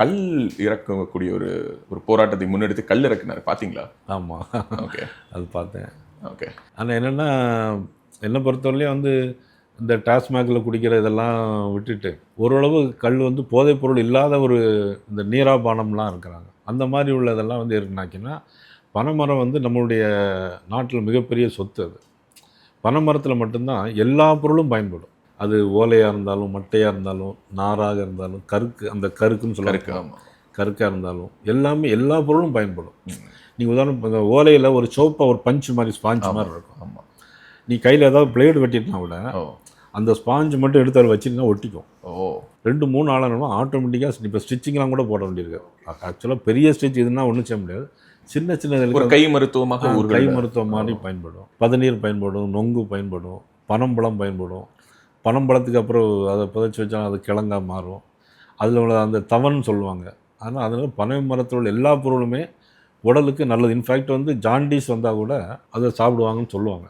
கல் இறக்கக்கூடிய ஒரு ஒரு போராட்டத்தை முன்னெடுத்து கல் இறக்குனாரு, பார்த்தீங்களா? ஆமாம், ஓகே. அது பார்த்தேன். ஓகே. ஆனால் என்னென்னா, என்னை பொறுத்தவரையிலையும் வந்து இந்த டாஸ்மாகில் குடிக்கிற இதெல்லாம் விட்டுட்டு ஓரளவு கல் வந்து போதைப்பொருள் இல்லாத ஒரு இந்த நீராபானம்லாம் இருக்கிறாங்க, அந்த மாதிரி உள்ளதெல்லாம் வந்து இருக்குனாக்கினா பனைமரம் வந்து நம்மளுடைய நாட்டில் மிகப்பெரிய சொத்து. அது பனைமரத்தில் மட்டும்தான் எல்லா பொருளும் பயன்படும். அது ஓலையாக இருந்தாலும், மட்டையாக இருந்தாலும், நாராக இருந்தாலும், கருக்கு, அந்த கருக்குன்னு சொல்லுவாங்க, கருக்காக இருந்தாலும் எல்லாமே எல்லா பொருளும் பயன்படும். நீங்கள் உதாரணம் இந்த ஓலையில் ஒரு சோப்பை ஒரு பஞ்சு மாதிரி ஸ்பாஞ்ச் மாதிரி இருக்கும். ஆமாம். நீ கையில் ஏதாவது பிளேடு வெட்டினா கூட அந்த ஸ்பாஞ்சு மட்டும் எடுத்து அதில் வச்சிருந்தா ஒட்டிக்கும். 2-3 ஆளானா ஆட்டோமேட்டிக்காக இப்போ ஸ்டிச்சிங்லாம் கூட போட வேண்டியிருக்கு. ஆக்சுவலாக பெரிய ஸ்டிச் இதுனா ஒன்றும் செய்ய முடியாது. சின்ன சின்ன ஒரு கை மருத்துவமாக, ஒரு கை மருத்துவம் மாதிரி பயன்படும். பதநீர் பயன்படும், நொங்கு பயன்படும், பனம்பழம் பயன்படும். பனம்பழத்துக்கு அப்புறம் அதை புதைச்சி வச்சா அது கிழங்கா மாறும். அதில் உள்ள அந்த தவன்னு சொல்லுவாங்க. ஆனால் அதனால் பனை மரத்தில் உள்ள எல்லா பொருளுமே உடலுக்கு நல்லது. இன்ஃபேக்ட் வந்து ஜாண்டிஸ் வந்தால் கூட அதை சாப்பிடுவாங்கன்னு சொல்லுவாங்க.